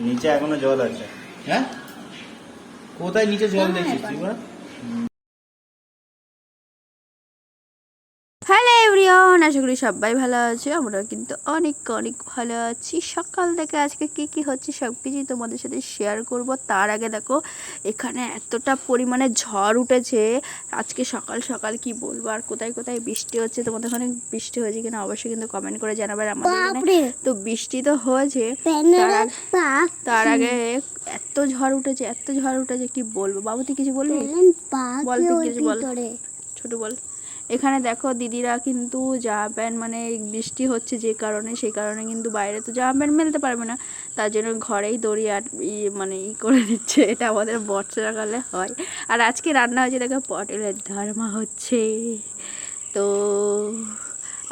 নিচে এখনো জল আছে। হ্যাঁ, কোথায় নিচে জল দেখছিস তুই? হ্যালো এভরিওয়ান, আশা করি সবাই ভালো আছে। আমরা কিন্তু অনেক অনেক ভালো আছি। সকাল থেকে আজকে কি কি হচ্ছে সব কিছুই তোমাদের সাথে শেয়ার করব। তার আগে দেখো এখানে এতটা পরিমাণে ঝড় উঠেছে আজকে সকাল সকাল, কি বলবো। আর কোথায় কোথায় বৃষ্টি হচ্ছে, তোমাদের ওখানে বৃষ্টি হয়েছে কিনা অবশ্যই কিন্তু কমেন্ট করে জানাবে। আমাদের এখানে তো বৃষ্টি তো হয়েছে, তার আগে এত ঝড় উঠেছে, এত ঝড় উঠেছে কি বলবো। বাবু তুই কিছু বলবি? বল, তুই কিছু বল, ছোট বল। এখানে দেখো দিদিরা কিন্তু জামা প্যান্ট, মানে বৃষ্টি হচ্ছে যে কারণে, সেই কারণে কিন্তু বাইরে তো জামা প্যান্ট মেলতে পারবে না, তার জন্য ঘরেই দড়ি আর মানে করে দিচ্ছে। এটা আমাদের বর্ষাকালে হয়। আর আজকে রান্না হয়েছে দেখো পটলের দরমা হচ্ছে। তো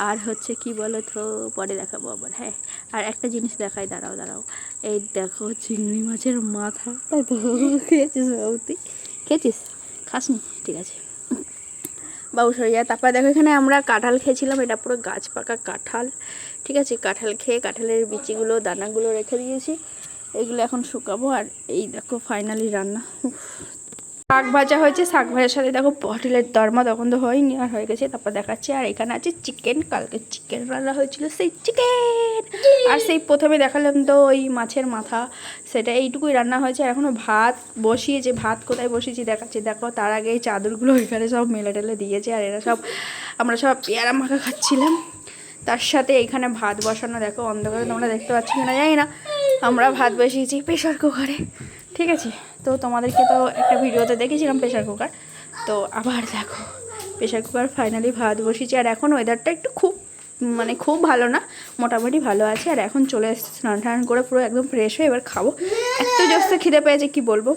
আর হচ্ছে কি বলো তো, পরে দেখাবো আবার। হ্যাঁ, আর একটা জিনিস দেখাই, দাঁড়াও দাঁড়াও, এই দেখো চিংড়ি মাছের মাথা। তাই তো খেয়েছিস বাবু? তুই খেয়েছিস? খাসনি? ঠিক আছে বাবু সরে যায়। তারপরে দেখো এখানে আমরা কাঁঠাল খেয়েছিলাম, এটা পুরো গাছ পাকা কাঁঠাল, ঠিক আছে। কাঁঠাল খেয়ে কাঁঠালের বিচিগুলো দানাগুলো রেখে দিয়েছি, এগুলো এখন শুকাবো। আর এই দেখো ফাইনালি রান্না। শাক ভাজা হয়েছে, শাক ভাজার সাথে দেখো পটলের দরমা, তখন তো হয়নি আর হয়ে গেছে। তারপর দেখাচ্ছি। আর এখানে আছে চিকেন, কালকে চিকেন রান্না হয়েছিল, সেই চিকেন। আর সেই প্রথমে দেখালাম তো ওই মাছের মাথা, সেটা এইটুকুই রান্না হয়েছে। আর এখনও ভাত বসিয়েছে, ভাত কোথায় বসিয়েছি দেখাচ্ছি। দেখো তার আগে এই চাদরগুলো এখানে সব মেলে টেলে দিয়েছে। আর এরা সব, আমরা সব পেয়ারা মাখা খাচ্ছিলাম, তার সাথে এইখানে ভাত বসানো। দেখো অন্ধকারে তোমরা দেখতে পাচ্ছ কিনা জানি না, আমরা ভাত বসিয়েছি প্রেশার কুকারে, ঠিক আছে। তো তোমাদেরকে তো একটা ভিডিওতে দেখেছিলাম প্রেশার কুকার, তো আবার দেখো প্রেশার কুকার ফাইনালি ভাত বসিয়েছি। আর এখন ওয়েদারটা একটু খুব, মানে খুব ভালো না, মোটামুটি ভালো আছে। আর এখন চলে এসেছে স্নান টান করে পুরো একদম ফ্রেশ হয়ে এবার খাবো। এত জোস্তে খিদে পেয়েছে কি বলবো।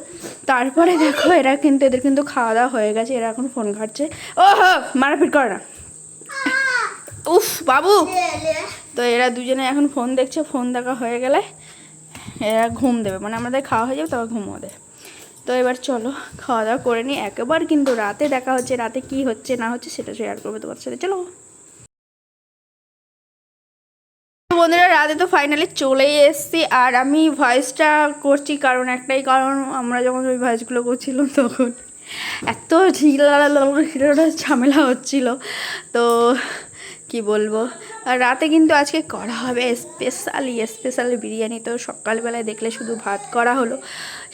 তারপরে দেখো এরা কিন্তু, এদের কিন্তু খাওয়া দাওয়া হয়ে গেছে, এরা এখন ফোন ঘাটছে। ও হো, মারাপিট করে না, উফ বাবু। তো এরা দুজনে এখন ফোন দেখছে, ফোন দেখা হয়ে গেলে এরা ঘুম দেবে, মানে আমাদের খাওয়া হয়ে যাবে তারপর ঘুম ওদের। তো এবার চলো খাওয়া দাওয়া করে নিই একেবার, কিন্তু রাতে দেখা হচ্ছে, রাতে কি হচ্ছে না হচ্ছে সেটা শেয়ার করবো তোমার সাথে। চলো বন্ধুরা, রাতে তো ফাইনালি চলেই এসছি। আর আমি ভয়েসটা করছি কারণ একটাই কারণ, আমরা যখন ওই ভয়েসগুলো করছিলাম তখন এত ঝামেলা হচ্ছিল, তো কি বলবো। আর রাতে কিন্তু আজকে করা হবে স্পেশালি বিরিয়ানি। তো সকালবেলায় দেখলে শুধু ভাত করা হলো,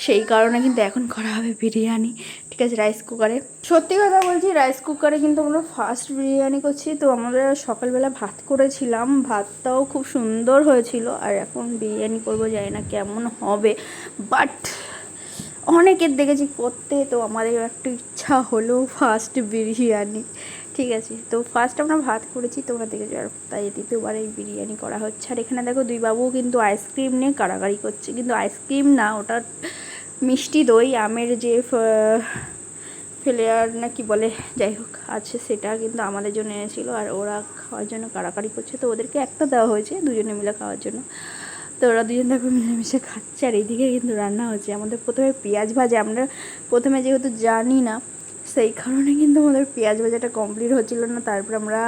সেই কারণে কিন্তু এখন করা হবে বিরিয়ানি, ঠিক আছে, রাইস কুকারে। সত্যি কথা বলছি, রাইস কুকারে কিন্তু আমরা ফার্স্ট বিরিয়ানি করছি। তো আমরা সকালবেলা ভাত করেছিলাম, ভাতটাও খুব সুন্দর হয়েছিল। আর এখন বিরিয়ানি করবো, জানি না কেমন হবে, বাট অনেকের দেখেছি করতে, তো আমাদের একটু ইচ্ছা হলো ফার্স্ট বিরিয়ানি, ঠিক আছে। তো ফার্স্ট আমরা ভাত করেছি, তোমরা দেখেছো, আর তাই দ্বিতীয়বার এই বিরিয়ানি করা হচ্ছে। আর এখানে দেখো দুই বাবু কিন্তু আইসক্রিম নিয়ে কাড়াকাড়ি করছে, কিন্তু আইসক্রিম না, ওটা মিষ্টি দই, আমের যে ফ্লেয়ার না কি বলে, যাই হোক আছে, সেটা কিন্তু আমাদের জন্য এনেছিল। আর ওরা খাওয়ার জন্য কাড়াকাড়ি করছে, তো ওদেরকে একটা দেওয়া হয়েছে দুজনে মিলে খাওয়ার জন্য। তো ওরা দুজন দেখো মিলেমিশে খাচ্ছে। আর এইদিকে কিন্তু রান্না হচ্ছে আমাদের প্রথমে পেঁয়াজ ভাজা, আমরা প্রথমে যেহেতু জানি না সেই কারণে কিন্তু আমাদের পেঁয়াজ ভাজাটা কমপ্লিট হচ্ছিলো না। তারপর আমরা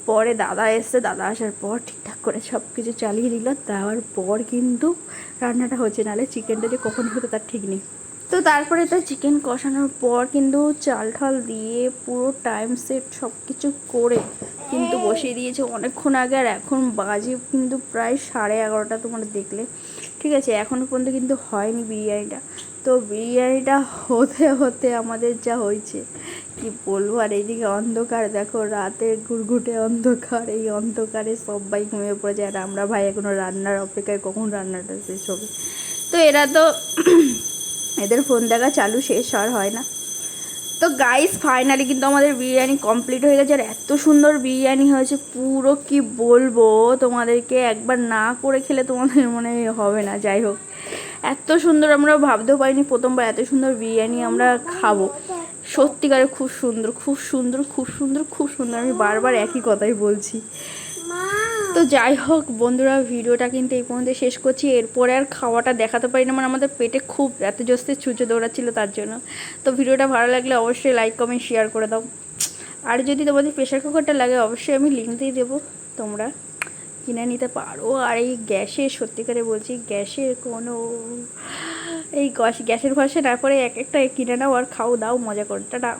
পরে দাদা এসছে, দাদা আসার পর ঠিকঠাক করে সব কিছু চালিয়ে দিল, দেওয়ার পর কিন্তু রান্নাটা হচ্ছে, নাহলে চিকেনটা যে কখন হতো তার ঠিক নেই। তো তারপরে তো চিকেন কষানোর পর কিন্তু চাল ঠাল দিয়ে পুরো টাইম সেট সব কিছু করে কিন্তু বসিয়ে দিয়েছে অনেকক্ষণ আগে। আর এখন বাজে কিন্তু প্রায় 11:30, তোমরা দেখলে, ঠিক আছে। এখনও পর্যন্ত কিন্তু হয়নি বিরিয়ানিটা। তো বিরিয়ানিটা হতে হতে আমাদের যা হয়েছে কি বলবো। আর এইদিকে অন্ধকার দেখো, রাতের ঘুরঘুটে অন্ধকার, এই অন্ধকারে সবাই ঘুমিয়ে পড়ে যায়। আর আমরা ভাই এখনও রান্নার অপেক্ষায়, কখন রান্নাটা শেষ হবে। তো এরা তো এদের ফোন দেখা চালু, শেষ আর হয় না। তো গাইস ফাইনালি কিন্তু আমাদের বিরিয়ানি কমপ্লিট হয়ে গেছে। আর এত সুন্দর বিরিয়ানি হয়েছে পুরো, কি বলবো তোমাদেরকে, একবার না করে খেলে তোমাদের মনে হবে না। যাই হোক, এত সুন্দর, আমরা ভাবতেও পারিনি প্রথমবার এত সুন্দর বিরিয়ানি আমরা খাবো। সত্যিকারে খুব সুন্দর, খুব সুন্দর, খুব সুন্দর, খুব সুন্দর। আমি বারবার একই কথাই বলছি। তো যাই হোক বন্ধুরা, ভিডিওটা কিন্তু এই পর্যন্ত শেষ করছি। এরপরে আর খাওয়াটা দেখাতে পারি না, মানে আমাদের পেটে খুব এত জোস্তে ছুঁচো দৌড়াচ্ছিল তার জন্য। তো ভিডিওটা ভালো লাগলে অবশ্যই লাইক কমেন্ট শেয়ার করে দাও। আর যদি তোমাদের প্রেশার কুকারটা লাগে অবশ্যই আমি লিঙ্ক দিয়ে দেবো, তোমরা কিনে নিতে পারো। আর এই গ্যাসের, সত্যিকারে বলছি, গ্যাসের কোনো এই গ্যাসের ভরসা না করে এক একটা কিনে নাও আর খাও, দাও, মজা করো। টাটা।